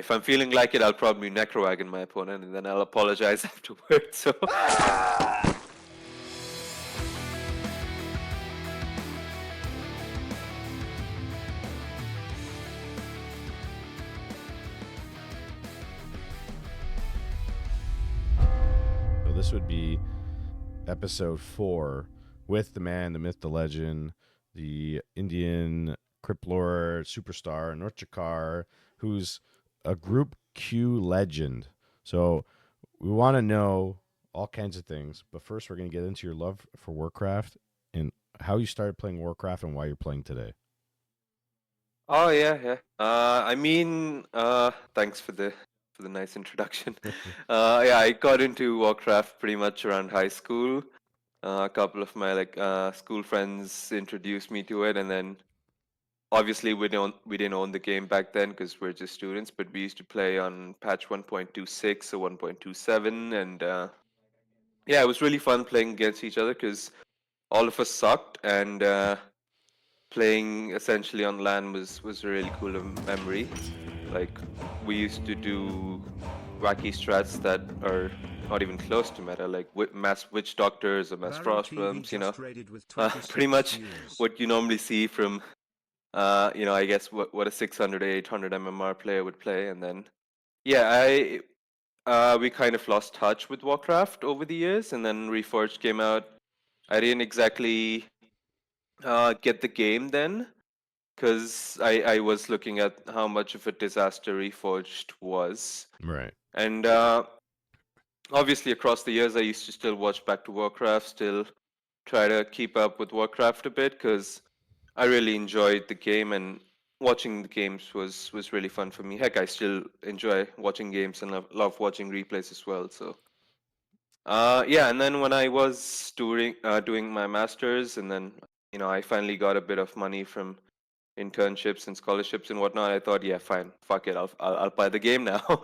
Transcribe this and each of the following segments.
if I'm feeling like it, I'll probably necrowagon my opponent, and then I'll apologize afterwards. So. So this would be episode 4 with the man, the myth, the legend, the Indian Crypt Lord superstar, NorthDrakkar, who's a Group Q legend. So we want to know all kinds of things, but first we're going to get into your love for Warcraft and how you started playing Warcraft and why you're playing today. Oh yeah. Thanks for the nice introduction. Yeah, I got into Warcraft pretty much around high school. A couple of my school friends introduced me to it, and then obviously we didn't own the game back then because we're just students, but we used to play on patch 1.26 or 1.27, and yeah, it was really fun playing against each other because all of us sucked, and playing essentially on LAN was a really cool memory. Like we used to do wacky strats that are not even close to meta, like mass witch doctors or mass frost realms. Pretty much what you normally see from I guess what a 600 or 800 MMR player would play, and then yeah, we kind of lost touch with Warcraft over the years, and then Reforged came out. I didn't exactly get the game then, because I was looking at how much of a disaster Reforged was. Right. And obviously, across the years, I used to still watch back to Warcraft, still try to keep up with Warcraft a bit, because I really enjoyed the game, and watching the games was really fun for me. Heck, I still enjoy watching games and love watching replays as well. So yeah, and then when I was doing my masters, and then I finally got a bit of money from internships and scholarships and whatnot. I thought, yeah, fine, fuck it, I'll buy the game now.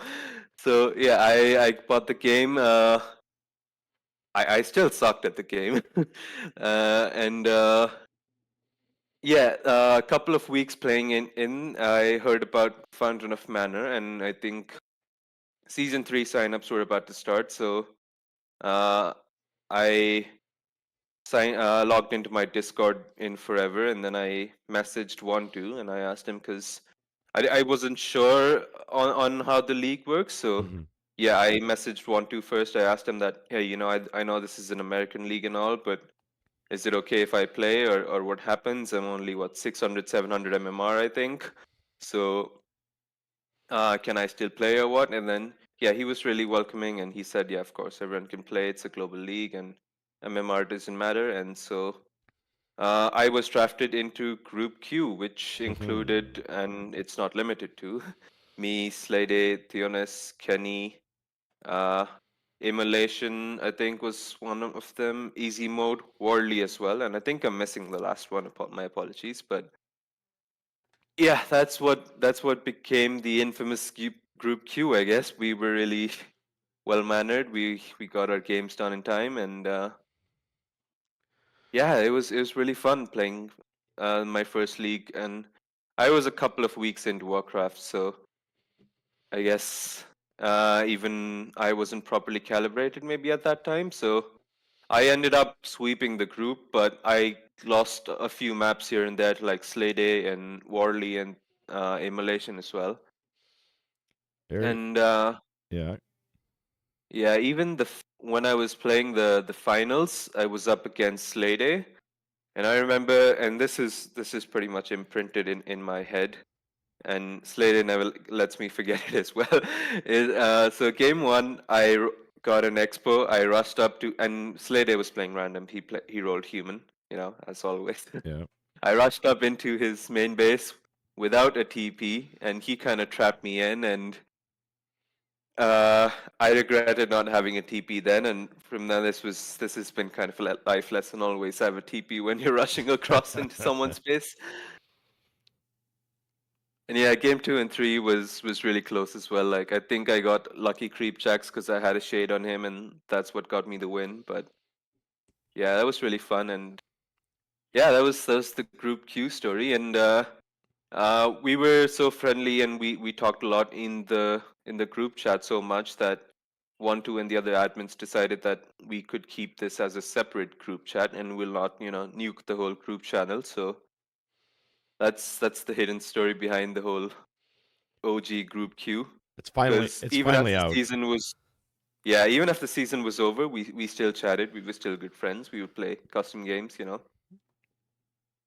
So yeah, I bought the game. I still sucked at the game, and yeah, a couple of weeks playing in, I heard about Fountain of Manor, and I think season 3 signups were about to start. So uh, I logged into my Discord in forever, and then I messaged One2 and I asked him because I wasn't sure on how the league works. So Mm-hmm. yeah, I messaged One2 first. I asked him that, hey, I know this is an American league and all, but is it okay if I play, or what happens? I'm only 600, 700 MMR, I think. So can I still play or what? And then yeah, he was really welcoming, and he said, yeah, of course, everyone can play. It's a global league, and MMR doesn't matter. And so I was drafted into Group Q, which included, and it's not limited to, me, Slade, Theonis, Kenny, uh, Immolation, I think was one of them, Easy Mode, Worldly as well, and I think I'm missing the last one. My apologies, but yeah, that's what became the infamous Group Q. I guess we were really well mannered. We got our games done in time, and yeah, it was really fun playing my first league, and I was a couple of weeks into Warcraft, so I guess even I wasn't properly calibrated maybe at that time. So I ended up sweeping the group, but I lost a few maps here and there to like Slade and Warley and Immolation as well. Very, And yeah. yeah, even when I was playing the finals, I was up against Slade. And I remember, and this is pretty much imprinted in my head, and Slater never lets me forget it as well. So game one, got an expo. I rushed up to, and Slater was playing random. He rolled human, as always. Yeah. I rushed up into his main base without a TP, and he kind of trapped me in, and uh, I regretted not having a TP then, and from then this has been kind of a life lesson. Always have a TP when you're rushing across into someone's base. And yeah, game 2 and 3 was really close as well. Like I think I got lucky creep checks because I had a shade on him, and that's what got me the win. But yeah, that was really fun, and yeah, that was the Group Q story. And We were so friendly, and we talked a lot in the group chat so much that one, two, and the other admins decided that we could keep this as a separate group chat and will not, nuke the whole group channel. So that's the hidden story behind the whole OG group Q. Because It's even finally after out. season was yeah, even after season was over, we still chatted. We were still good friends. We would play custom games,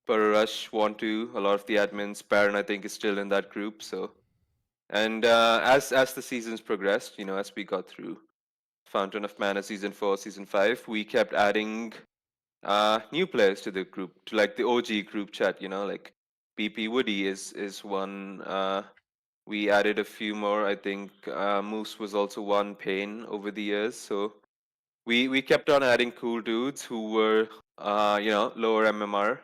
For Rush, Want to, a lot of the admins. Baron, I think, is still in that group. So, and as the seasons progressed, as we got through Fountain of Mana season 4, season 5, we kept adding new players to the group, to like the OG group chat. Like BP Woody is one. We added a few more. I think Moose was also one. Pain over the years. So we kept on adding cool dudes who were lower MMR,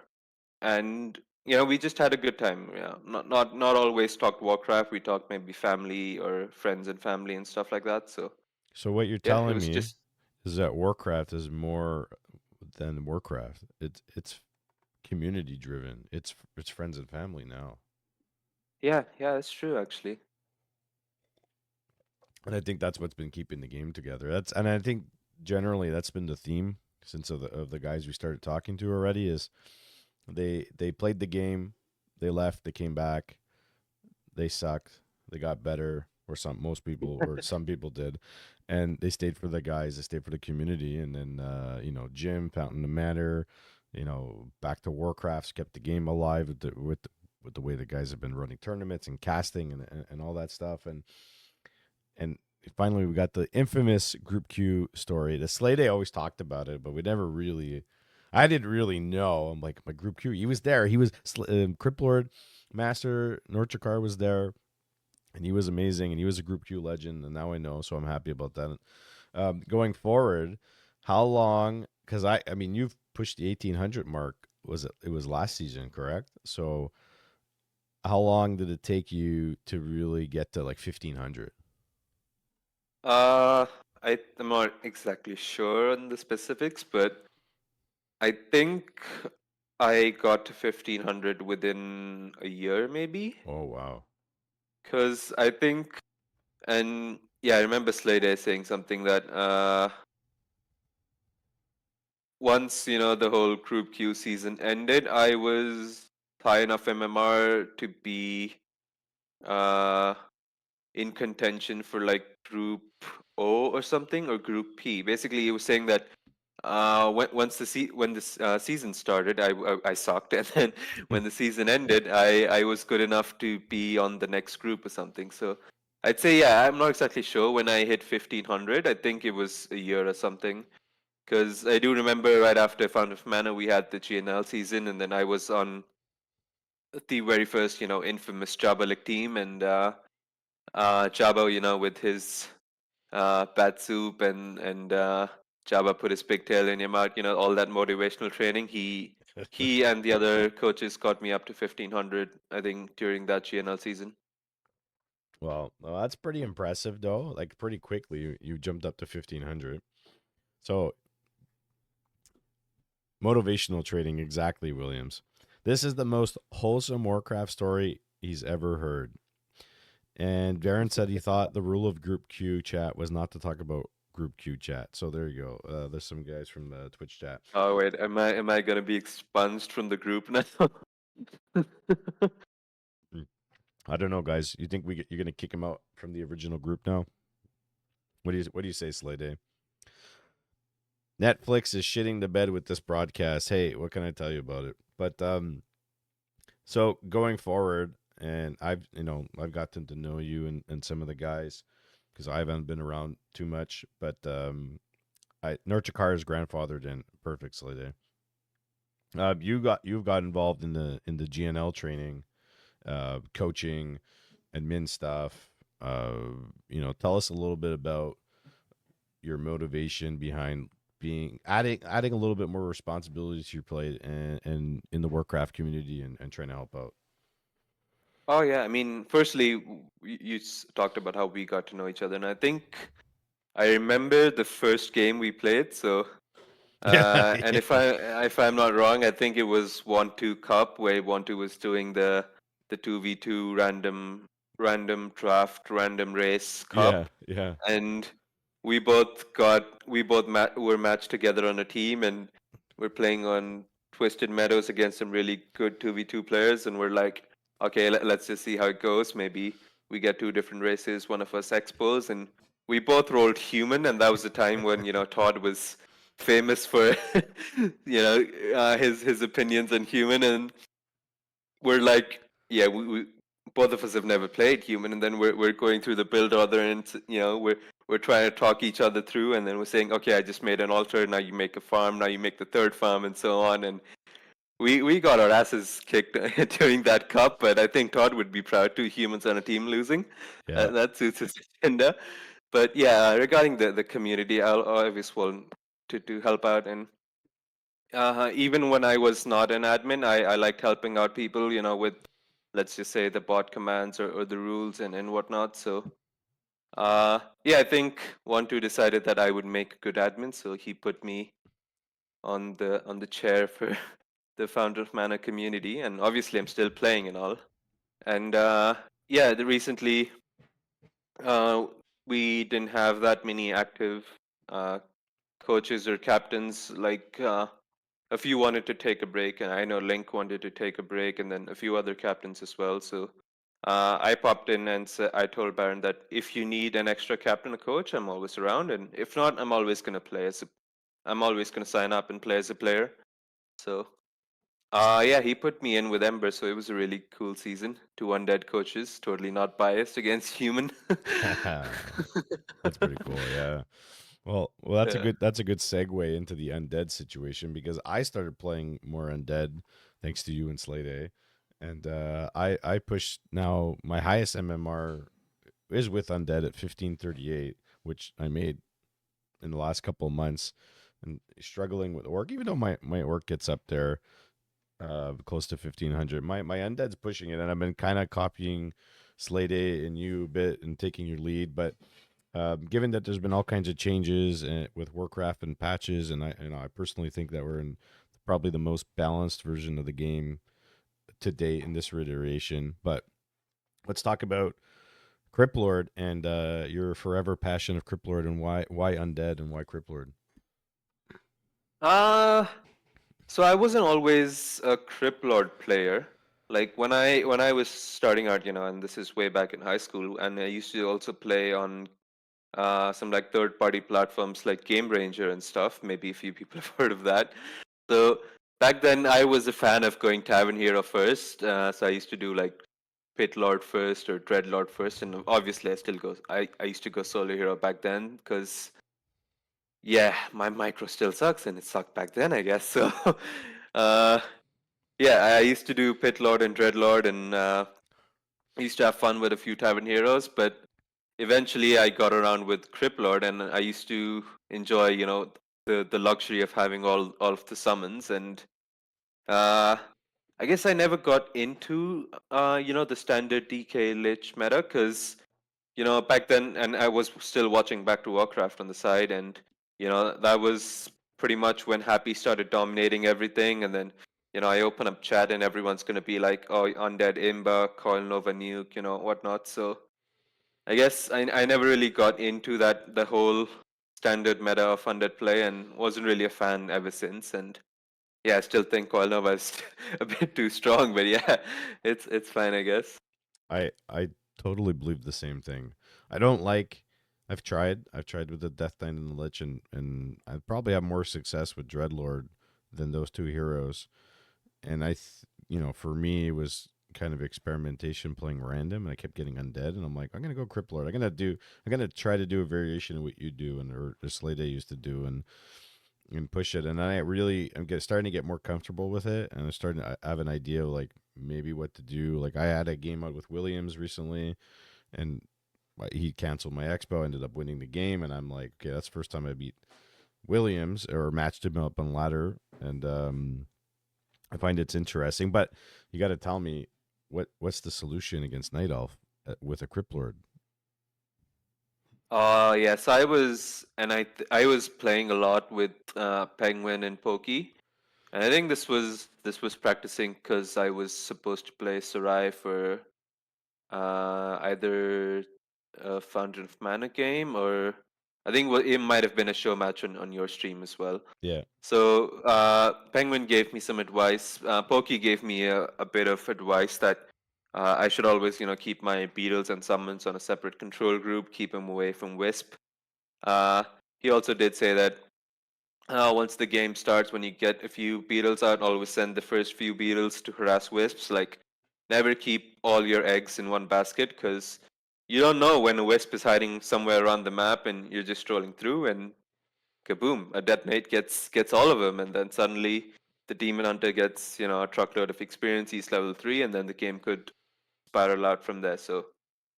and we just had a good time. Yeah, not always talked Warcraft. We talked maybe family or friends and family and stuff like that. So So what you're yeah, it telling was me just is that Warcraft is more than Warcraft. It's community driven. It's friends and family now. yeah, that's true actually. And I think that's what's been keeping the game together. And I think generally that's been the theme since of the guys we started talking to already is they played the game, they left, they came back, they sucked, they got better, or some people did, and they stayed for the guys, they stayed for the community, and then Jim, Fountain of Matter, back to Warcraft, kept the game alive with the way the guys have been running tournaments and casting and all that stuff, and finally we got the infamous Group Q story. The Slay Day always talked about it, but we never really. I didn't really know. I'm like my Group Q. He was there. He was Crypt Lord, Master NorthDrakkar was there, and he was amazing. And he was a Group Q legend. And now I know, so I'm happy about that. Going forward, how long? Because I mean, you've pushed the 1800 mark. It was last season, correct? So how long did it take you to really get to like 1500? Uh, I'm not exactly sure on the specifics, but I think I got to 1500 within a year, maybe. Oh wow. Because I think, and yeah, I remember Slater saying something that once the whole Group Q season ended, I was high enough MMR to be uh in contention for like Group O or something, or Group P. Basically, he was saying that when this season started, I sucked, and then when the season ended, I was good enough to be on the next group or something. So I'd say, yeah, I'm not exactly sure when I hit 1500. I think it was a year or something. Because I do remember right after Fountain of Mana, we had the GNL season, and then I was on the very first, infamous Jabba team, and Jabba, with his bat soup and Jabba put his pigtail in your mouth, all that motivational training. He and the other coaches got me up to 1500, I think, during that GNL season. Well, that's pretty impressive, though. Like pretty quickly, you jumped up to 1500. So motivational trading, exactly, Williams. This is the most wholesome Warcraft story he's ever heard. And Darren said he thought the rule of Group Q chat was not to talk about Group Q chat. So there you go. There's some guys from the Twitch chat. Oh wait, am I gonna be expunged from the group now? Mm. I don't know, guys. You think you're gonna kick him out from the original group now? What do you say, Slay Day? Netflix is shitting the bed with this broadcast. Hey, what can I tell you about it? But so going forward, and I've gotten to know you and some of the guys because I haven't been around too much. But I NorthDrakkar is grandfathered in. Perfect, Slay Day. You've got involved in the GNL training, coaching, admin stuff. Tell us a little bit about your motivation behind being adding a little bit more responsibility to your plate and in the Warcraft community and trying to help out. Oh yeah, I mean, firstly, you talked about how we got to know each other, and I think I remember the first game we played. So, Yeah, and yeah. if I'm not wrong, I think it was 1-2 Cup where 1-2 was doing the the 2v2 random draft, random race Yeah, cup, yeah. and we both were matched together on a team, and we're playing on Twisted Meadows against some really good 2v2 players, and we're like, okay, let's just see how it goes. Maybe we get two different races, one of us expos, and we both rolled human, and that was the time when Todd was famous for his opinions on human, and we're like, yeah, we both of us have never played human, and then we're going through the build order, and we're trying to talk each other through, and then we're saying, okay, I just made an altar, now you make a farm, now you make the third farm, and so on, and we got our asses kicked during that cup, but I think Todd would be proud. Two humans on a team losing. Yeah. That suits his agenda. But yeah, regarding the community, I'll always want to help out, and even when I was not an admin, I liked helping out people, with, let's just say, the bot commands or the rules and whatnot. So yeah, I think 1-2 decided that I would make a good admin, so he put me on the chair for the Founder of Mana community, and obviously I'm still playing and all. And yeah, recently uh, we didn't have that many active uh, coaches or captains. Like a few wanted to take a break, and I know Link wanted to take a break, and then a few other captains as well. So I popped in and I told Baron that if you need an extra captain or coach, I'm always around, and if not, I'm always gonna play as a, I'm always gonna sign up and play as a player. So yeah, he put me in with Ember, so it was a really cool season. Two undead coaches, totally not biased against human. That's pretty cool. Yeah. Well, that's a Yeah. good segue into the undead situation because I started playing more undead thanks to you and Slay, and I pushed now my highest MMR is with undead at 1538, which I made in the last couple of months, and struggling with orc. Even though my orc gets up there, close to 1500, my undead's pushing it, and I've been kind of copying Slay and you a bit and taking your lead, but given that there's been all kinds of changes with Warcraft and patches, and I personally think that we're in probably the most balanced version of the game to date in this iteration. But let's talk about Crypt Lord and your forever passion of Crypt Lord and why undead and why Crypt Lord. Uh so I wasn't always a Crypt Lord player. Like when I was starting out, and this is way back in high school, and I used to also play on some like third-party platforms like Game Ranger and stuff. Maybe a few people have heard of that. So back then, I was a fan of going Tavern Hero first. So I used to do like Pit Lord first or Dread Lord first, and obviously I still go. I used to go Solo Hero back then because yeah, my micro still sucks, and it sucked back then, I guess. So uh, yeah, I used to do Pit Lord and Dread Lord, and I used to have fun with a few Tavern Heroes, but eventually I got around with Crypt Lord, and I used to enjoy, the luxury of having all of the summons, and uh, I guess I never got into the standard DK Lich meta because back then, and I was still watching back to Warcraft on the side, and that was pretty much when Happy started dominating everything, and then I open up chat and everyone's gonna be like, oh, Undead Imba, Coil Nova Nuke, whatnot. So I guess I never really got into the whole standard meta of Undead play, and wasn't really a fan ever since. And yeah, I still think Coil Nova is a bit too strong, but yeah, it's fine, I guess. I totally believe the same thing. I don't like. I've tried with the Death Knight and the Lich, and I probably have more success with Dreadlord than those two heroes. And for me, it was kind of experimentation playing random, and I kept getting undead, and I'm like, I'm gonna go Crypt Lord. I'm gonna try to do a variation of what you do and or Slay Day used to do, and push it. And starting to get more comfortable with it, and I'm starting to have an idea of like maybe what to do. Like I had a game out with Williams recently, and he canceled my expo. Ended up winning the game, and I'm like, okay, that's the first time I beat Williams or matched him up on ladder, and I find it's interesting. But you got to tell me what's the solution against Night Elf with a Crypt Lord? Yes, I was, and I was playing a lot with Penguin and Pokey. And I think this was practicing because I was supposed to play Sarai for either a Fountain of Mana game, or I think it might have been a show match on your stream as well. Yeah. So Penguin gave me some advice. Pokey gave me a bit of advice that I should always, keep my beetles and summons on a separate control group, keep them away from Wisp. Uh, he also did say that once the game starts, when you get a few beetles out, always send the first few beetles to harass wisps. Like, never keep all your eggs in one basket because you don't know when a wisp is hiding somewhere around the map and you're just strolling through and kaboom, a detonate gets all of them, and then suddenly the demon hunter gets a truckload of experience. He's level 3, and then the game could spiral out from there. So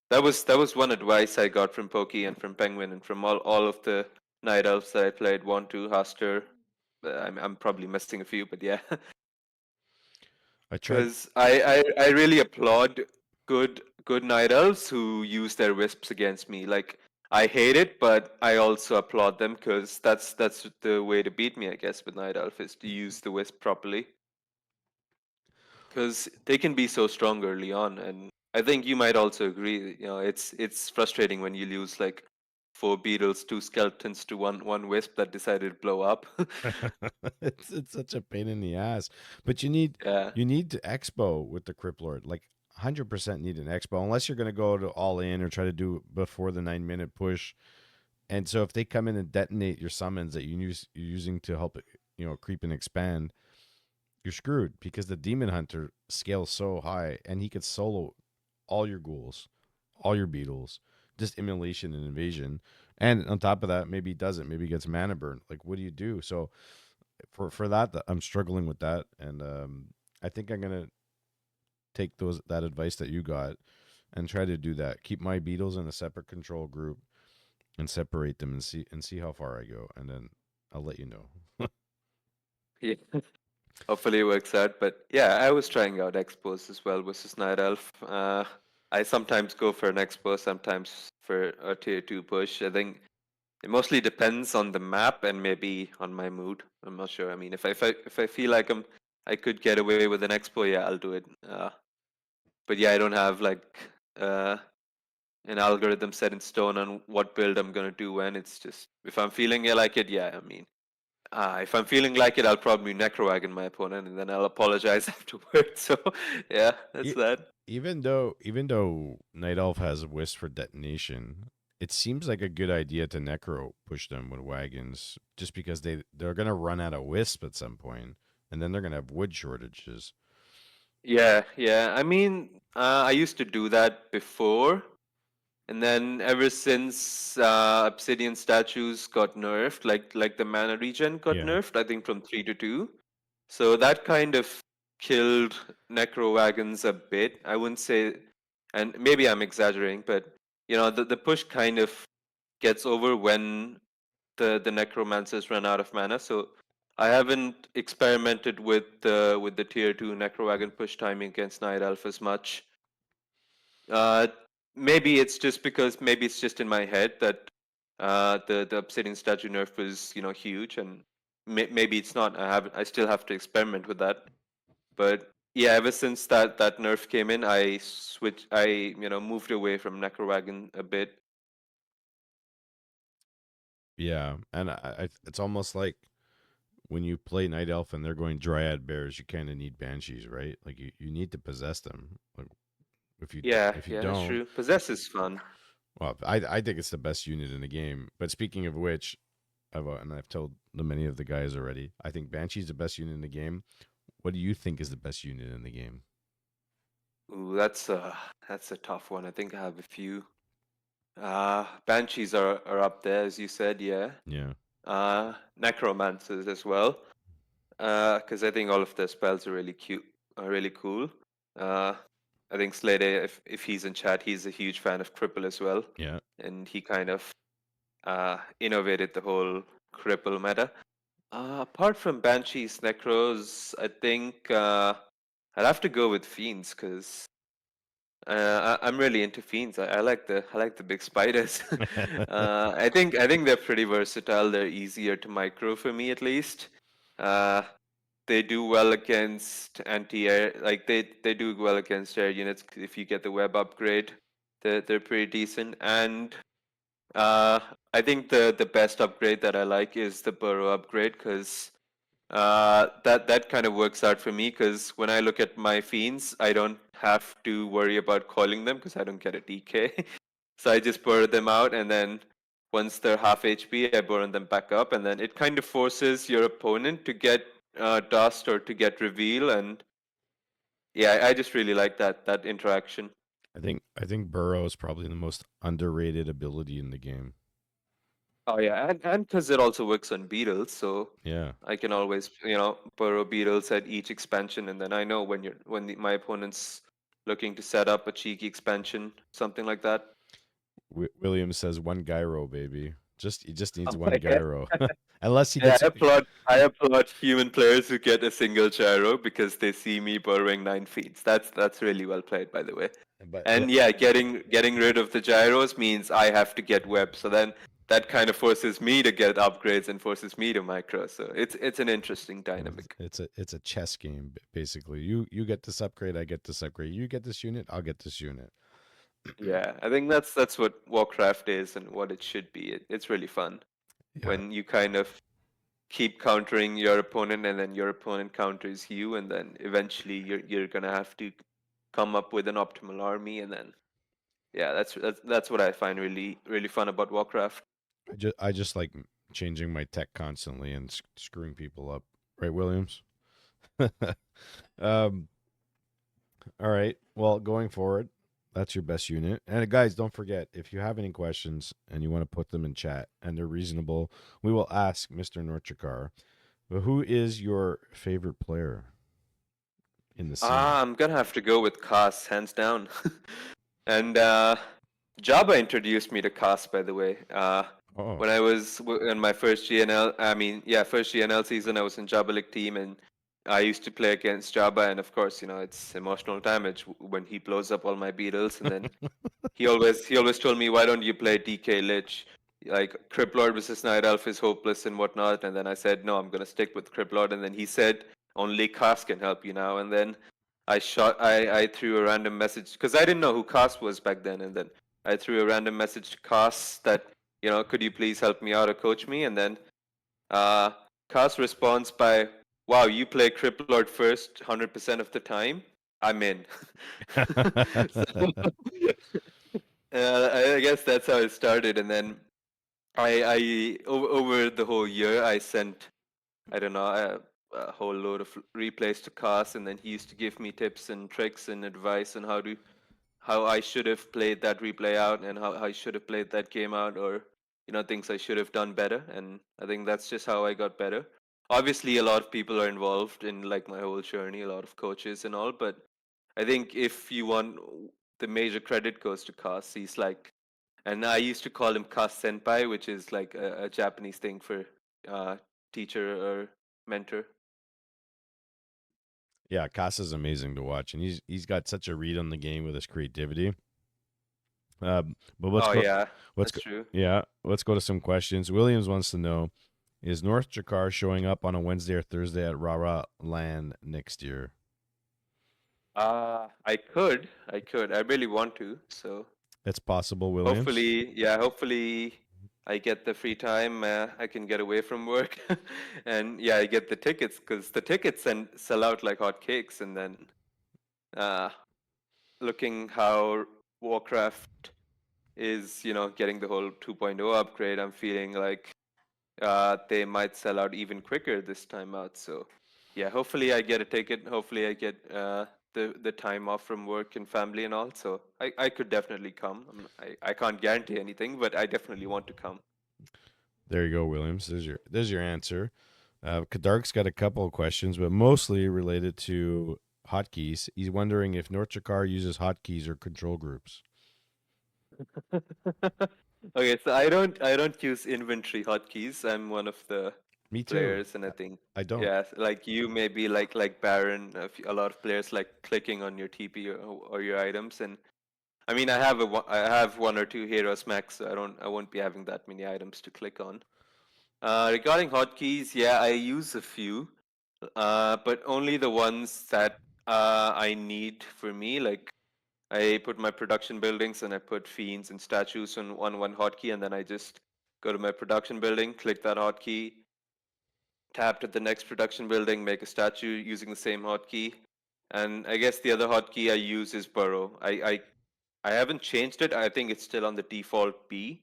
that was one advice I got from Pokey and from Penguin and from all of the night elves that I played. One, two, Haster. I'm probably missing a few, but yeah, I tried. because I really applaud good night elves who use their wisps against me. Like I hate it, but I also applaud them because that's the way to beat me, I guess, with night elf is to use the wisp properly because they can be so strong early on, and I think you might also agree. It's frustrating when you lose like four beetles, two skeletons to one wisp that decided to blow up. It's such a pain in the ass. But you need Yeah, you need to expo with the Crypt Lord. Like 100% need an expo unless you're going to go to all in or try to do before the 9 minute push. And so if they come in and detonate your summons that you're using to help creep and expand, you're screwed because the demon hunter scales so high and he could solo all your ghouls, all your beetles, just immolation and invasion. And on top of that, maybe he doesn't. Maybe he gets mana burn. Like, what do you do? So for that, I'm struggling with that, and I think I'm gonna take that advice that you got and try to do that. Keep my beetles in a separate control group and separate them and see how far I go, and then I'll let you know. yeah. Hopefully it works out. But yeah, I was trying out expos as well versus night elf. I sometimes go for an expo, sometimes for a tier two push. I think it mostly depends on the map and maybe on my mood. I'm not sure. I mean, if I feel like I could get away with an expo, yeah, I'll do it. But yeah, I don't have like uh, an algorithm set in stone on what build I'm gonna do when. It's just if I'm feeling like it, yeah. I mean, if I'm feeling like it, I'll probably necrowagon my opponent and then I'll apologize afterwards. So yeah, that's E- that. even though Night Elf has a wisp for detonation, it seems like a good idea to necro push them with wagons, just because they're gonna run out of wisp at some point, and then they're gonna have wood shortages. Yeah, yeah. I mean, I used to do that before. And then ever since Obsidian statues got nerfed, like the mana regen got Yeah. nerfed, I think from 3 to 2. So that kind of killed necro wagons a bit. I wouldn't say, and maybe I'm exaggerating, but the push kind of gets over when the necromancers run out of mana. So I haven't experimented with the tier 2 necro wagon push timing against night elf as much. uh, Maybe it's just because maybe it's just in my head that the obsidian statue nerf was huge, and maybe it's not. I still have to experiment with that. But yeah, ever since that nerf came in, I moved away from Necrowagon a bit. Yeah, and it's almost like when you play Night Elf and they're going Dryad Bears, you kind of need Banshees, right? Like you need to possess them. Like Yeah, if you yeah, that's don't, true. Possess is fun. well, I think it's the best unit in the game. But speaking of which, I've told the many of the guys already. I think Banshee's the best unit in the game. What do you think is the best unit in the game? Ooh, that's a tough one. I think I have a few. Banshees are up there, as you said. Yeah. Yeah, Necromancers as well. Because I think all of their spells are really cool. Uh, I think Slade, if he's in chat, he's a huge fan of Cripple as well, yeah, and he kind of innovated the whole Cripple meta. Apart from Banshees, Necros, I think I'd have to go with Fiends because I'm really into Fiends. I like the big spiders. I think they're pretty versatile. They're easier to micro for me at least. Uh, they do well against anti-air, like they do well against air units. If you get the web upgrade, they're pretty decent. And uh, I think the best upgrade that I like is the burrow upgrade because that kind of works out for me because when I look at my fiends, I don't have to worry about calling them because I don't get a DK. So I just burn them out, and then once they're half HP, I burn them back up, and then it kind of forces your opponent to get dust or to get reveal, and yeah, I just really like that interaction. I think Burrow is probably the most underrated ability in the game. Oh yeah, and because it also works on beetles, so Yeah. I can always burrow beetles at each expansion, and then I know my opponent's looking to set up a cheeky expansion, something like that. William says one gyro, baby. He just needs Oh, one yeah. gyro. Unless he Yeah, gets I applaud human players who get a single gyro because they see me burrowing 9 feet. That's really well played, by the way. but And yeah, getting rid of the gyros means I have to get web. So then that kind of forces me to get upgrades and forces me to micro. So it's an interesting dynamic. it's a chess game basically. You get this upgrade, I get this upgrade. You get this unit, I'll get this unit. Yeah, I think that's what Warcraft is and what it should be. It's really fun Yeah. when you kind of keep countering your opponent and then your opponent counters you, and then eventually you're gonna have to come up with an optimal army, and then yeah, that's what I find really fun about Warcraft. I just like changing my tech constantly and screwing people up. Right, Williams? um all right. Well, going forward, that's your best unit. And guys, don't forget if you have any questions and you want to put them in chat and they're reasonable, we will ask Mr. NorthDrakkar. But who is your favorite player in the scene? I'm gonna have to go with Cast hands down. And Jabba introduced me to Cast, by the way. Oh. When I was in my first GNL, I mean, yeah, first GNL season, I was in Jabba League team, and I used to play against Jabba, and of course, it's emotional damage when he blows up all my beetles, and then he always told me, why don't you play DK Lich? Like Crypt Lord versus Night Elf is hopeless and whatnot. And then I said, no, I'm gonna stick with Crypt Lord. And then he said, only Cast can help you now. And then I threw a random message because I didn't know who Cast was back then. And then I threw a random message to Cast that, could you please help me out or coach me? And then uh, Cast responds by, wow, you play Crypt Lord first 100% of the time. I'm in. So, I guess that's how it started, and then over the whole year, I sent I don't know a whole load of replays to Cast, and then he used to give me tips and tricks and advice on how I should have played that replay out and how I should have played that game out, or things I should have done better. And I think that's just how I got better. Obviously, a lot of people are involved in like my whole journey, a lot of coaches and all, but I think if you want, the major credit goes to Cast. He's like, and I used to call him Cast Senpai, which is like a Japanese thing for uh, teacher or mentor. Yeah, Casa's amazing to watch, and he's got such a read on the game with his creativity. But let's Oh go. yeah, Let's that's go. true. Yeah, let's go to some questions. Williams wants to know: is NorthDrakkar showing up on a Wednesday or Thursday at Rara Land next year? I could. I really want to. So It's possible, Williams. hopefully, yeah, hopefully I get the free time. I can get away from work, and yeah, I get the tickets because the tickets sell out like hotcakes. And then uh, looking how Warcraft is, getting the whole 2.0 upgrade, I'm feeling like they might sell out even quicker this time out. So yeah, hopefully I get a ticket. Hopefully I get the time off from work and family and all. So I could definitely come. I can't guarantee anything, but I definitely want to come. There you go, Williams. There's your answer. Kadark's got a couple of questions, but mostly related to hotkeys. He's wondering if NorthDrakkar uses hotkeys or control groups. Okay, so I don't use inventory hotkeys. I'm one of the Me too. players, and I think I don't. yeah, like you maybe like Baron. A lot of players like clicking on your TP or your items, and I mean I have one or two heroes max, so I won't be having that many items to click on. Regarding hotkeys, yeah, I use a few. but only the ones that I need for me. Like I put my production buildings and I put fiends and statues on one hotkey, and then I just go to my production building, click that hotkey, tap to the next production building, make a statue using the same hotkey. And I guess the other hotkey I use is burrow. I haven't changed it. I think it's still on the default B.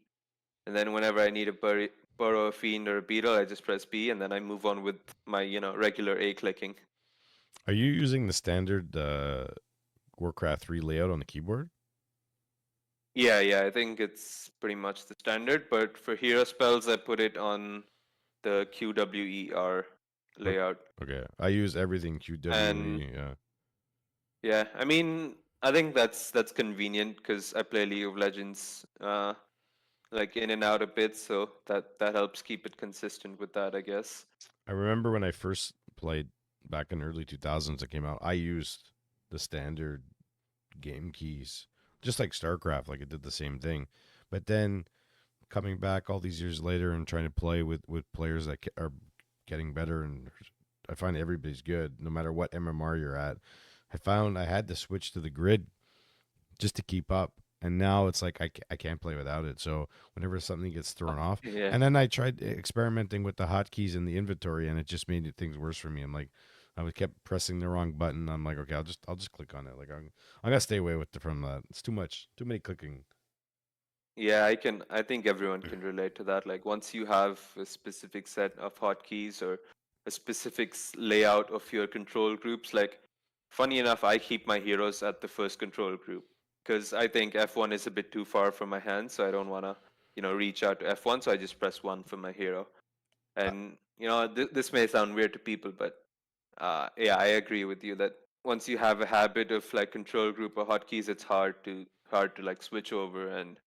And then whenever I need a burrow, a fiend, or a beetle, I just press B, and then I move on with my regular A clicking. Are you using the standard Warcraft 3 layout on the keyboard? Yeah, yeah, I think it's pretty much the standard. But for hero spells, I put it on the QWER Okay. layout. Okay. I use everything And QWE. Yeah. yeah, I mean, I think that's convenient because I play League of Legends like in and out a bit, so that helps keep it consistent with that, I guess. I remember when I first played back in early 2000s it came out, I used the standard game keys. Just like StarCraft, like it did the same thing. But then coming back all these years later and trying to play with players that are getting better, and I find everybody's good no matter what MMR you're at. I found I had to switch to the grid just to keep up. And now it's like I can't play without it. So whenever something gets thrown off, Yeah. and then I tried experimenting with the hotkeys in the inventory, and it just made things worse for me. I'm like, I was kept pressing the wrong button. I'm like, okay, I'll just click on it. Like I'm gonna stay away from that. It's too much, too many clicking. Yeah, I think everyone can relate to that. Like once you have a specific set of hotkeys or a specific layout of your control groups, like funny enough, I keep my heroes at the first control group because I think F1 is a bit too far from my hand, so I don't want to, reach out to F1, so I just press 1 for my hero. Uh, And this may sound weird to people, but yeah, I agree with you that once you have a habit of like control group or hotkeys, it's hard to like switch over, and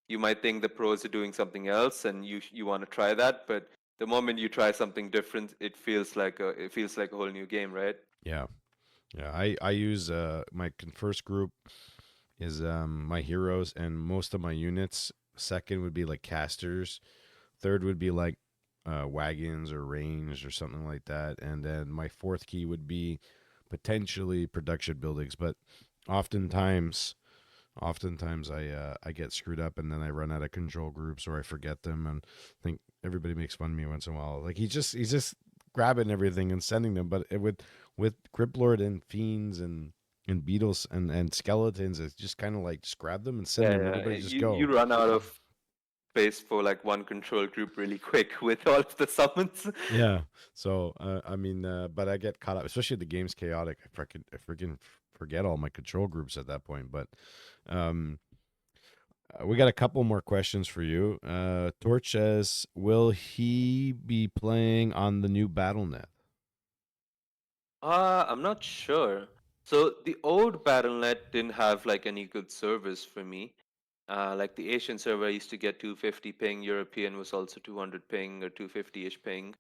you might think the pros are doing something else and you want to try that, but the moment you try something different, it feels like a whole new game, right? yeah, yeah. I use my first group is my heroes and most of my units. Second would be like casters. Third would be like wagons or range or something like that. And then my fourth key would be potentially production buildings. But oftentimes, oftentimes I get screwed up and then I run out of control groups or I forget them and think everybody makes fun of me once in a while. Like he's just grabbing everything and sending them. But with Crypt Lord and fiends and beetles and skeletons, it's just kind of like just grab them and send Yeah, them. yeah. Everybody just You go. run out of space for like one control group really quick with all of the summons. Yeah. So I mean, but I get caught up, especially if the game's chaotic. I freaking forget all my control groups at that point. But um, we got a couple more questions for you. Torch says, "Will he be playing on the new BattleNet?" I'm not sure. So the old BattleNet didn't have like any good servers for me. Like the Asian server I used to get 250 ping, European was also 200 ping or 250-ish ping.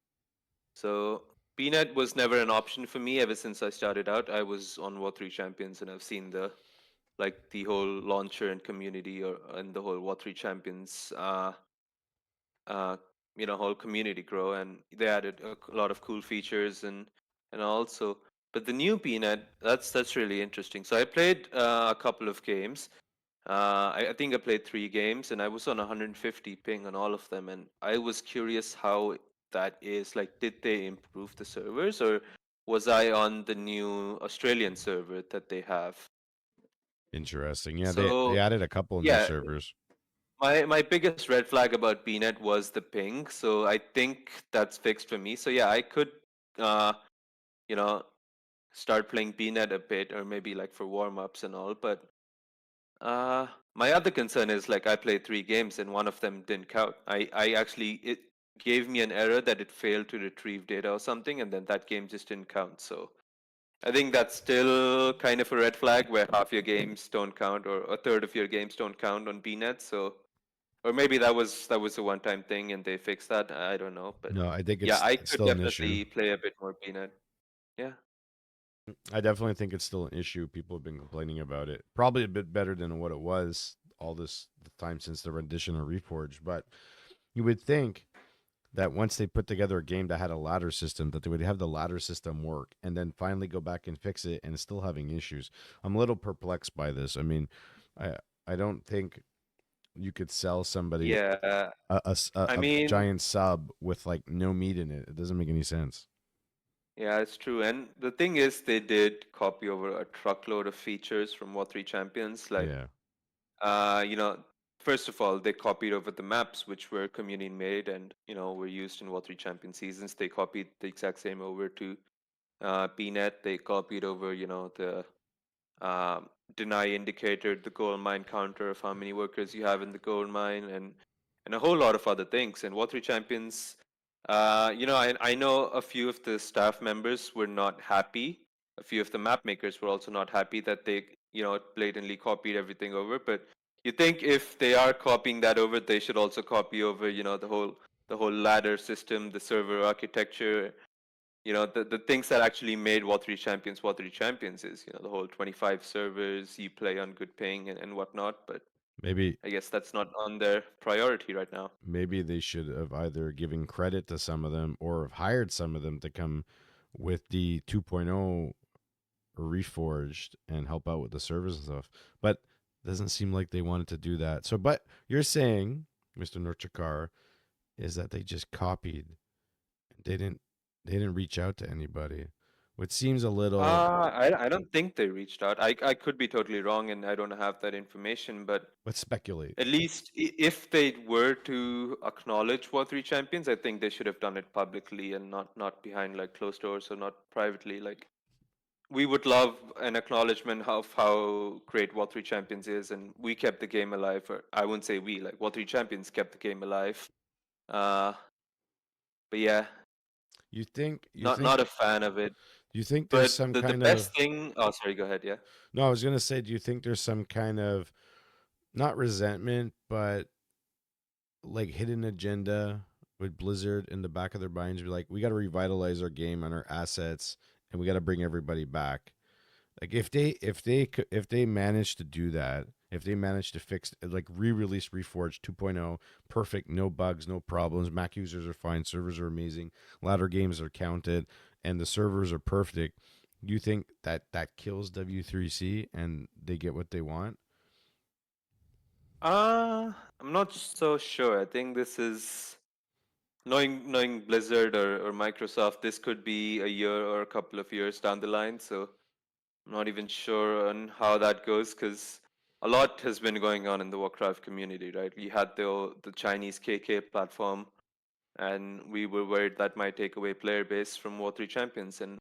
So PNet was never an option for me ever since I started out. I was on War 3 Champions and I've seen the whole launcher and community and the whole War 3 Champions uh, whole community grow, and they added a lot of cool features and also. But the new PNet, that's really interesting. So I played a couple of games. I think I played 3 games, and I was on 150 ping on all of them. And I was curious how that is. Like, did they improve the servers, or was I on the new Australian server that they have? Interesting. Yeah, they So added a couple of new yeah, servers. my biggest red flag about BNet was the ping. So I think that's fixed for me. So yeah, I could uh, you know start playing BNet a bit, or maybe like for warm ups and all. But my other concern is like I played 3 games and one of them didn't count. I actually it gave me an error that it failed to retrieve data or something, and then that game just didn't count. So I think that's still kind of a red flag where half your games don't count or a third of your games don't count on BNet. So or maybe that was a one-time thing and they fixed that. I don't know, but No, I think yeah, I it's could still an issue. definitely play a bit more BNet. Yeah. I definitely think it's still an issue. People have been complaining about it. Probably a bit better than what it was all this the time since the rendition of Reforged. But you would think that once they put together a game that had a ladder system, that they would have the ladder system work, and then finally go back and fix it, and it's still having issues. I'm a little perplexed by this. I mean, I I don't think you could sell somebody Yeah, I a mean, giant sub with like no meat in it. It doesn't make any sense. yeah, it's true. And the thing is, they did copy over a truckload of features from War 3 Champions. Like, Yeah, you know, first of all, they copied over the maps, which were community made and, were used in War 3 Champion seasons. They copied the exact same over to PNet. They copied over, the um, deny indicator, the gold mine counter of how many workers you have in the gold mine, and a whole lot of other things. And War 3 Champions, I know a few of the staff members were not happy. A few of the map makers were also not happy that they, blatantly copied everything over. But you think if they are copying that over, they should also copy over, the whole ladder system, the server architecture, the things that actually made War 3 Champions is, the whole 25 servers, you play on good ping and whatnot. But maybe I guess that's not on their priority right now. maybe they should have either given credit to some of them or have hired some of them to come with the 2.0 reforged and help out with the servers and stuff. But it doesn't seem like they wanted to do that. So, but you're saying, Mr. NorthDrakkar, is that they just copied. They didn't. They didn't reach out to anybody, which seems a little. I don't think they reached out. I could be totally wrong and I don't have that information, but Let's speculate. at least if they were to acknowledge War 3 Champions, I think they should have done it publicly and not behind like closed doors or not privately. Like, we would love an acknowledgement of how great War 3 Champions is, and we kept the game alive. Or I wouldn't say we, like War 3 Champions kept the game alive. Uh, but yeah, You think? You not think? a fan of it. You think there's But some the kind of? best thing. Oh, sorry. Go ahead. Yeah. No, I was gonna say. Do you think there's some kind of not resentment, but like hidden agenda with Blizzard in the back of their minds? Be like, we got to revitalize our game and our assets, and we got to bring everybody back. Like if they manage to do that, if they manage to fix like re-release Reforged 2.0, perfect, no bugs, no problems, Mac users are fine, servers are amazing, ladder games are counted, and the servers are perfect. You think that that kills W3C and they get what they want? I'm not so sure. I think this is knowing Blizzard or Microsoft. This could be a year or a couple of years down the line. So I'm not even sure on how that goes because a lot has been going on in the Warcraft community, right? We had the Chinese KK platform, and we were worried that might take away player base from War 3 Champions, and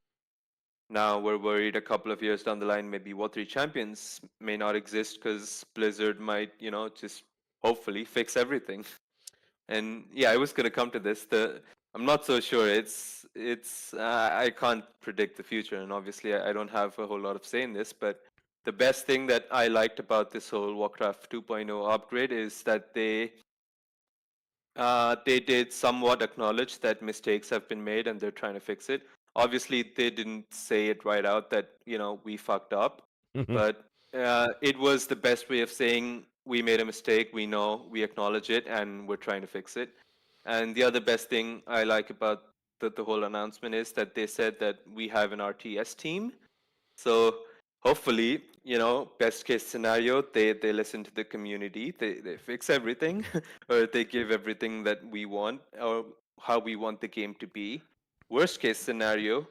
now we're worried a couple of years down the line, maybe War 3 Champions may not exist because Blizzard might, just hopefully fix everything. And yeah, I was gonna come to this. The I'm not so sure. It's I can't predict the future, and obviously I don't have a whole lot of say in this. But the best thing that I liked about this whole Warcraft 2.0 upgrade is that they did somewhat acknowledge that mistakes have been made and they're trying to fix it. Obviously, they didn't say it right out that, we fucked up, but it was the best way of saying we made a mistake, we know, we acknowledge it, and we're trying to fix it. And the other best thing I like about the whole announcement is that they said that we have an RTS team, so hopefully, best case scenario, they listen to the community, they fix everything, or they give everything that we want or how we want the game to be. Worst case scenario,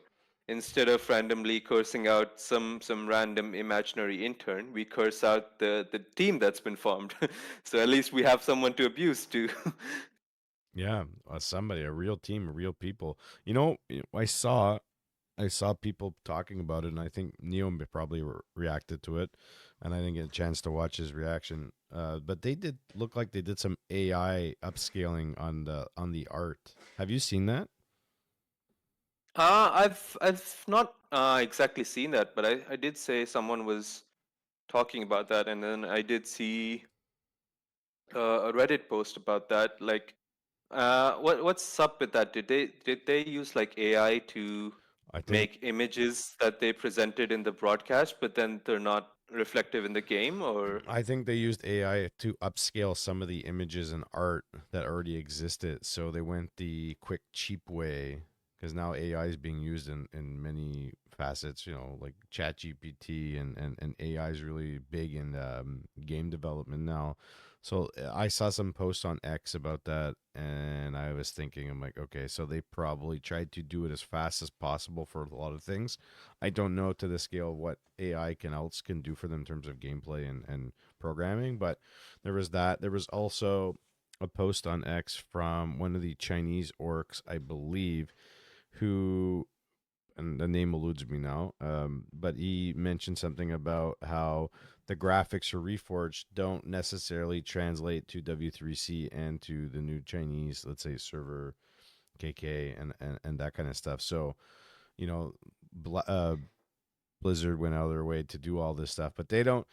instead of randomly cursing out some random imaginary intern, we curse out the team that's been formed. So at least we have someone to abuse too. Yeah, somebody, a real team, real people. I saw people talking about it, and I think Neo probably reacted to it, and I didn't get a chance to watch his reaction. But they did look like they did some AI upscaling on the art. Have you seen that? I've not exactly seen that, but I did say someone was talking about that, and then I did see a Reddit post about that. Like, what's up with that? Did they use like AI to I think make images that they presented in the broadcast, but then they're not? reflective in the game, or I think they used AI to upscale some of the images and art that already existed. So they went the quick, cheap way because now AI is being used in many facets, like ChatGPT and AI is really big in game development now. So I saw some posts on X about that, and I was thinking, I'm like, okay, so they probably tried to do it as fast as possible for a lot of things. I don't know to the scale of what AI can do for them in terms of gameplay and programming, but there was that. There was also a post on X from one of the Chinese orcs, I believe, who, and the name eludes me now, but he mentioned something about how the graphics for Reforged don't necessarily translate to W3C and to the new Chinese, let's say, server KK and that kind of stuff. So, you know, Blizzard went out of their way to do all this stuff, but they don't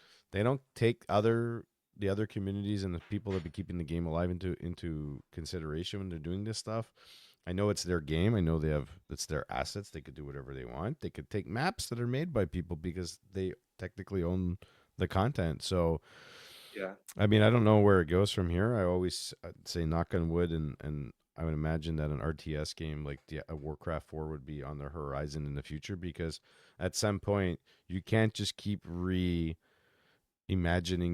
take the other communities and the people that be keeping the game alive into consideration when they're doing this stuff. I know it's their game. I know it's their assets. They could do whatever they want. They could take maps that are made by people because they technically own the content. So yeah, I mean, I don't know where it goes from here. I always say knock on wood, and I would imagine that an RTS game like a Warcraft 4 would be on the horizon in the future because at some point you can't just keep reimagining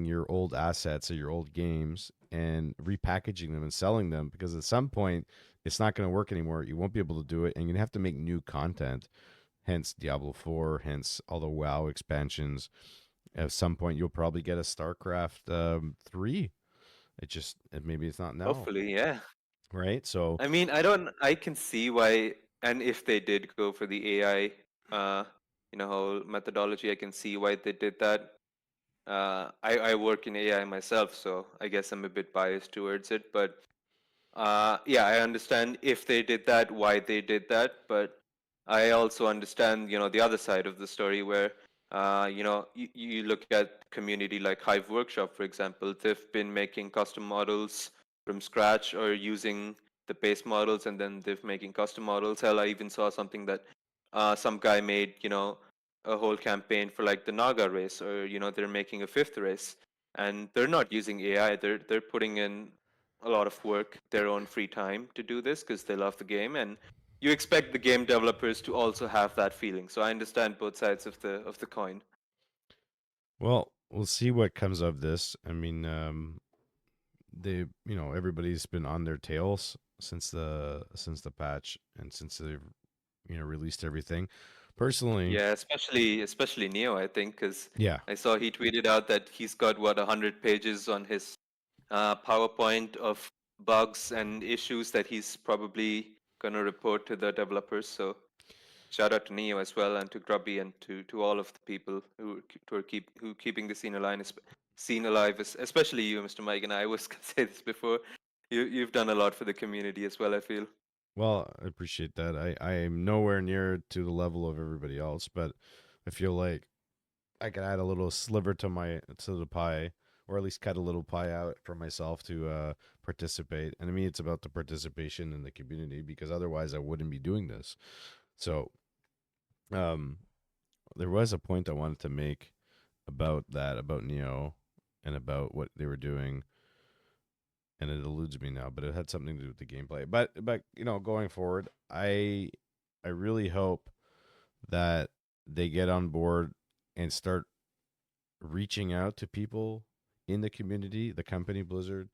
your old assets or your old games and repackaging them and selling them because at some point it's not going to work anymore. You won't be able to do it, and you're going to have to make new content. Hence Diablo 4, hence all the WoW expansions. At some point, you'll probably get a StarCraft 3. Maybe it's not now, hopefully, yeah. right? So, I mean, I can see why, and if they did go for the AI, whole methodology, I can see why they did that. I work in AI myself, so I guess I'm a bit biased towards it. But yeah, I understand if they did that, why they did that. But I also understand, the other side of the story where, you look at community like Hive Workshop, for example. They've been making custom models from scratch or using the base models, and then they've making custom models. Hell, I even saw something that some guy made, a whole campaign for like the Naga race, or they're making a fifth race, and they're not using AI. They're putting in a lot of work, their own free time to do this because they love the game, and you expect the game developers to also have that feeling. So I understand both sides of the coin. well, we'll see what comes of this. I mean, everybody's been on their tails since the patch and since they've released everything. Personally, Yeah, especially Neo, I think, because yeah. I saw he tweeted out that he's got what 100 pages on his PowerPoint of bugs and issues that he's probably gonna report to the developers. So shout out to Neo as well, and to Grubby, and to all of the people who keeping the scene alive, especially you, Mr. Mike. And I was gonna say this before. You've done a lot for the community as well, I feel. Well, I appreciate that. I am nowhere near to the level of everybody else, but I feel like I could add a little sliver to the pie, or at least cut a little pie out for myself to participate. And I mean, it's about the participation in the community because otherwise I wouldn't be doing this. So, um, there was a point I wanted to make about that, about Neo, and about what they were doing, and it eludes me now. But it had something to do with the gameplay. But going forward, I really hope that they get on board and start reaching out to people in the community, the company Blizzard,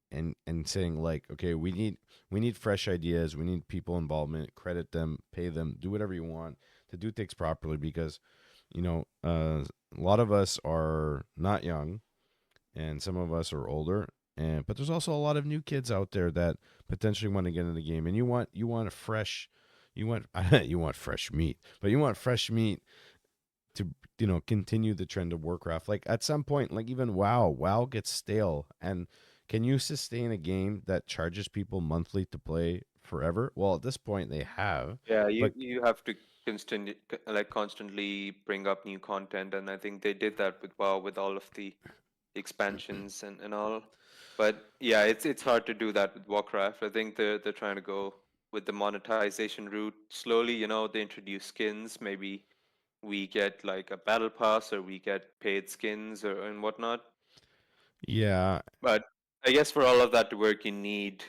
and saying like, okay, we need fresh ideas, we need people involvement, credit them, pay them, do whatever you want to do things properly because a lot of us are not young and some of us are older, and but there's also a lot of new kids out there that potentially want to get in the game, and you want a fresh you want you want fresh meat, but you want fresh meat to continue the trend of Warcraft. Like at some point, like even WoW gets stale. And can you sustain a game that charges people monthly to play forever? Well, at this point they have, Yeah, but you have to constantly bring up new content, and I think they did that with WoW, with all of the expansions and all. But yeah, it's hard to do that with Warcraft. I think they're trying to go with the monetization route slowly. They introduce skins, maybe we get like a battle pass or we get paid skins or and whatnot. Yeah, But I guess for all of that to work, you need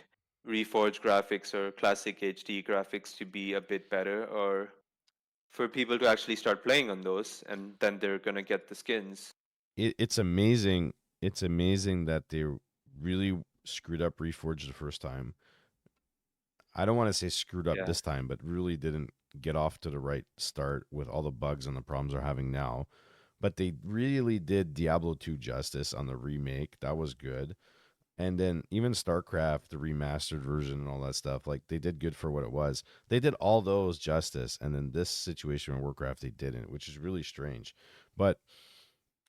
reforged graphics or classic HD graphics to be a bit better, or for people to actually start playing on those, and then they're gonna get the skins. it's amazing. It's amazing that they really screwed up Reforged the first time. I don't want to say screwed up Yeah, this time, but really didn't get off to the right start with all the bugs and the problems they're having now. But they really did Diablo 2 justice on the remake. That was good. And then even StarCraft, the remastered version and all that stuff, like they did good for what it was. They did all those justice. And then this situation in Warcraft, they didn't, which is really strange. But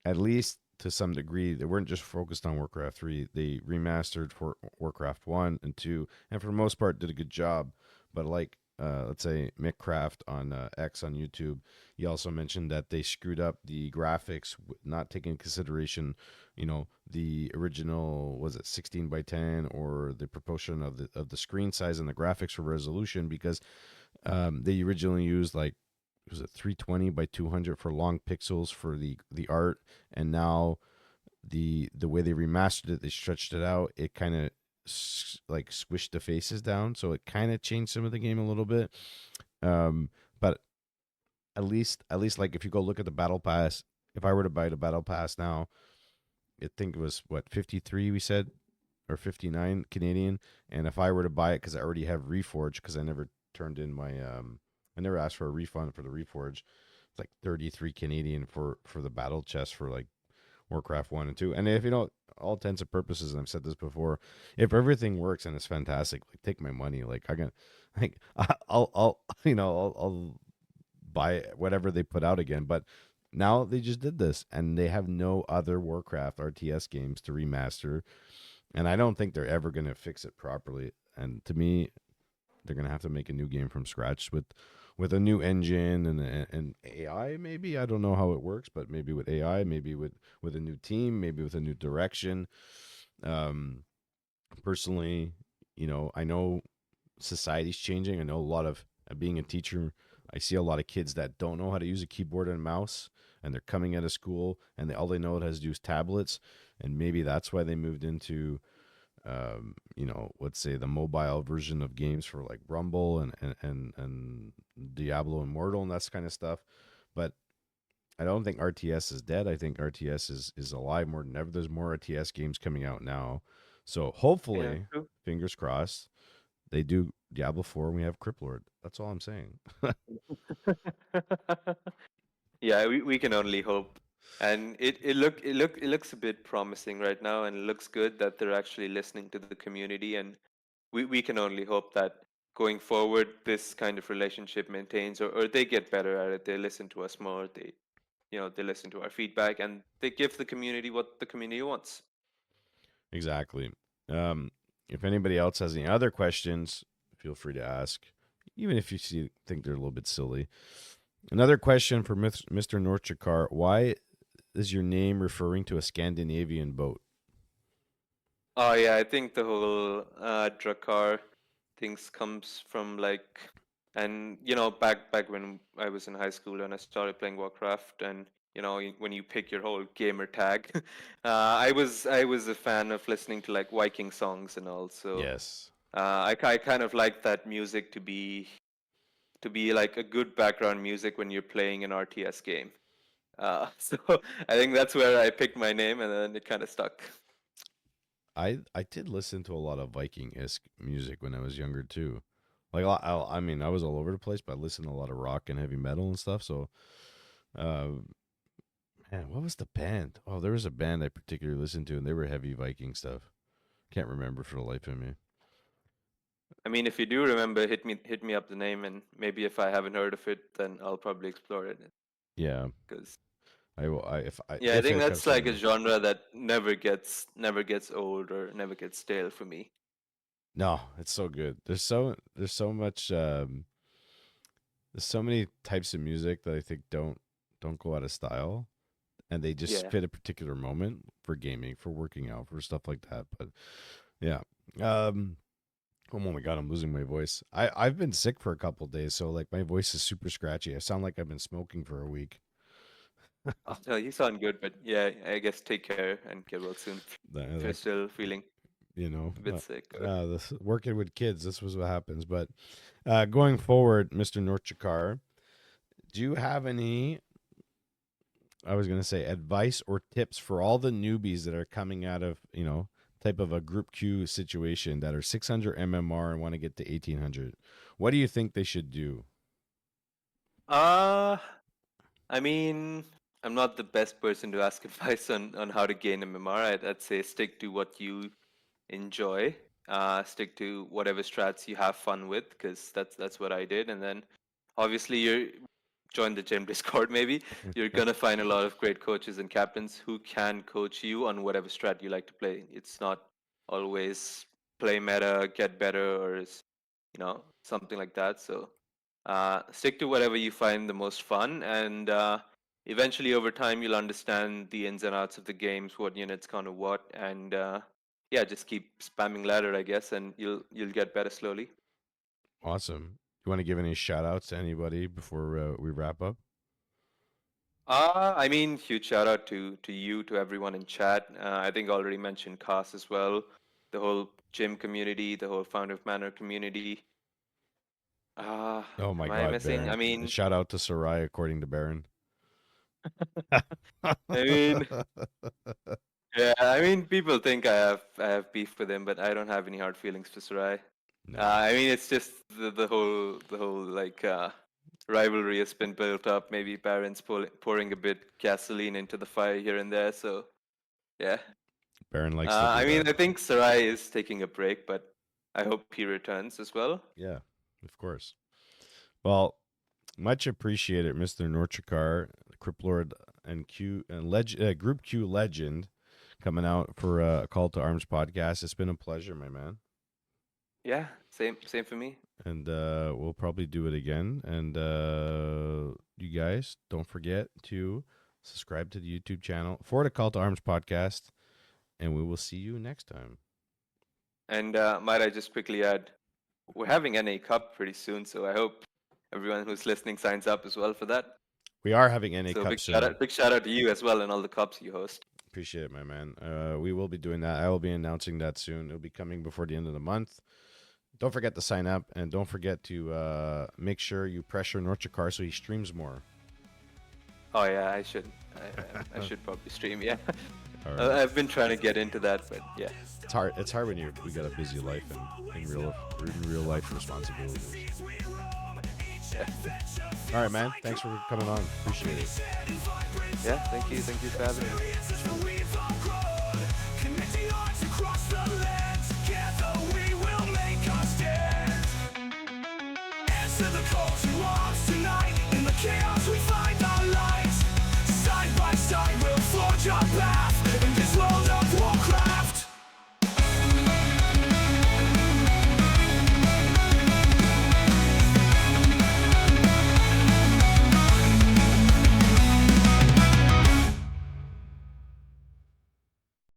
at least to some degree, they weren't just focused on Warcraft 3. They remastered for Warcraft 1 and 2, and for the most part did a good job. But like, let's say Mick Craft on X on YouTube, he also mentioned that they screwed up the graphics, not taking into consideration, the original, was it 16 by 10 or the proportion of the screen size and the graphics for resolution, because they originally used like, was it 320 by 200 for long pixels for the art, and now the way they remastered it, they stretched it out. It kind of like squished the faces down, so it kind of changed some of the game a little bit. But at least like if you go look at the battle pass, if I were to buy the battle pass now, I think it was what 53 we said, or 59 Canadian. And if I were to buy it, because I already have Reforge, because I never turned in my I never asked for a refund for the Reforge. It's like 33 Canadian for the battle chest for like Warcraft 1 and 2. And if all intents and purposes, and I've said this before, if everything works and it's fantastic, like take my money. Like I can, like I'll I'll buy whatever they put out again. But now they just did this, and they have no other Warcraft RTS games to remaster, and I don't think they're ever going to fix it properly. And to me, they're going to have to make a new game from scratch with a new engine and AI. Maybe I don't know how it works, but maybe with AI, maybe with a new team, maybe with a new direction. Um, Personally, I know society's changing. I know a lot of being a teacher. I see a lot of kids that don't know how to use a keyboard and mouse, and they're coming out of school and all they know how to do is tablets, and maybe that's why they moved into let's say the mobile version of games for like Rumble and Diablo Immortal and that kind of stuff. But I don't think RTS is dead. I think RTS is alive more than ever. There's more RTS games coming out now. So yeah, hopefully, true. fingers crossed, they do Diablo 4 and we have Crypt Lord. That's all I'm saying. Yeah, we can only hope. And it looks a bit promising right now, and it looks good that they're actually listening to the community. And we can only hope that going forward, this kind of relationship maintains, or they get better at it. They listen to us more. They listen to our feedback, and they give the community what the community wants. Exactly. If anybody else has any other questions, feel free to ask, even if you think they're a little bit silly. Another question for Mr. NorthDrakkar: why is your name referring to a Scandinavian boat? Oh yeah, I think the whole Drakkar things comes from like, and back when I was in high school and I started playing Warcraft, and when you pick your whole gamer tag, I was a fan of listening to like Viking songs and all. So Yes. I kind of like that music to be like a good background music when you're playing an RTS game. So I think that's where I picked my name, and then it kind of stuck. I did listen to a lot of Viking esque music when I was younger too. Like I mean, I was all over the place, but I listened to a lot of rock and heavy metal and stuff. So, uh, man, what was the band? Oh, there was a band I particularly listened to, and they were heavy Viking stuff. Can't remember for the life of me. I mean, if you do remember, hit me up the name, and maybe if I haven't heard of it, then I'll probably explore it. Yeah, Because I will. I if I yeah, I if think it comes that's to like a me. genre that never gets old or never gets stale for me. No, it's so good. There's so much there's so many types of music that I think don't go out of style, and they just Yeah. fit a particular moment for gaming, for working out, for stuff like that. But yeah. Um Oh my god, I'm losing my voice. I've been sick for a couple days, so like my voice is super scratchy. I sound like I've been smoking for a week. Oh, no, you sound good, but yeah, I guess take care and get well soon. If you're Like still feeling you know, a bit sick, or this working with kids. This was what happens. But going forward, Mr. NorthDrakkar, do you have any? I was going to say advice or tips for all the newbies that are coming out of type of a group Q situation that are 600 MMR and want to get to 1800. What do you think they should do? uh I mean, I'm not the best person to ask advice on how to gain MMR. I'd say stick to what you enjoy. Stick to whatever strats you have fun with, because that's what I did. And then obviously you join the gym Discord. Maybe you're gonna find a lot of great coaches and captains who can coach you on whatever strat you like to play. It's not always play meta, get better, or something like that. So stick to whatever you find the most fun, and eventually over time you'll understand the ins and outs of the games, what units counter what, and yeah, just keep spamming ladder, I guess, and you'll get better slowly. Awesome. You want to give any shout outs to anybody before we wrap up? I mean, huge shout out to you, to everyone in chat. I think I already mentioned Cast as well, the whole gym community, the whole Founder of Manor community. Oh my Am I God, missing? I Baron. mean, Shout out to Sarai, according to Baron. I mean, yeah, I mean, people think I have beef with him, but I don't have any hard feelings for Sarai. No, I mean, it's just the whole like rivalry has been built up. Maybe parents pouring a bit gasoline into the fire here and there. So yeah, Baron likes to do I mean, that. I think Sarai is taking a break, but I hope he returns as well. Yeah, of course. Well, much appreciated, Mr. Norchikar, Crypt Lord and Group Q legend, coming out for a Call to Arms podcast. It's been a pleasure, my man. Yeah, same for me. And we'll probably do it again. And you guys, don't forget to subscribe to the YouTube channel for the Call to Arms podcast. And we will see you next time. And might I just quickly add, we're having NA Cup pretty soon, so I hope everyone who's listening signs up as well for that. We are having NA So Cup soon. big shout out to you as well and all the cups you host. Appreciate it, my man. We will be doing that. I will be announcing that soon. It'll be coming before the end of the month. Don't forget to sign up, and don't forget to make sure you pressure Norchikar so he streams more. Oh yeah, I should. I should probably stream. Yeah, All right. I've been trying to get into that, but yeah. It's hard. It's hard when we got a busy life and in real life responsibilities. Yeah. All right, man. Thanks for coming on. Appreciate it. Yeah, thank you for having me. Answer the call to arms tonight. In the chaos we find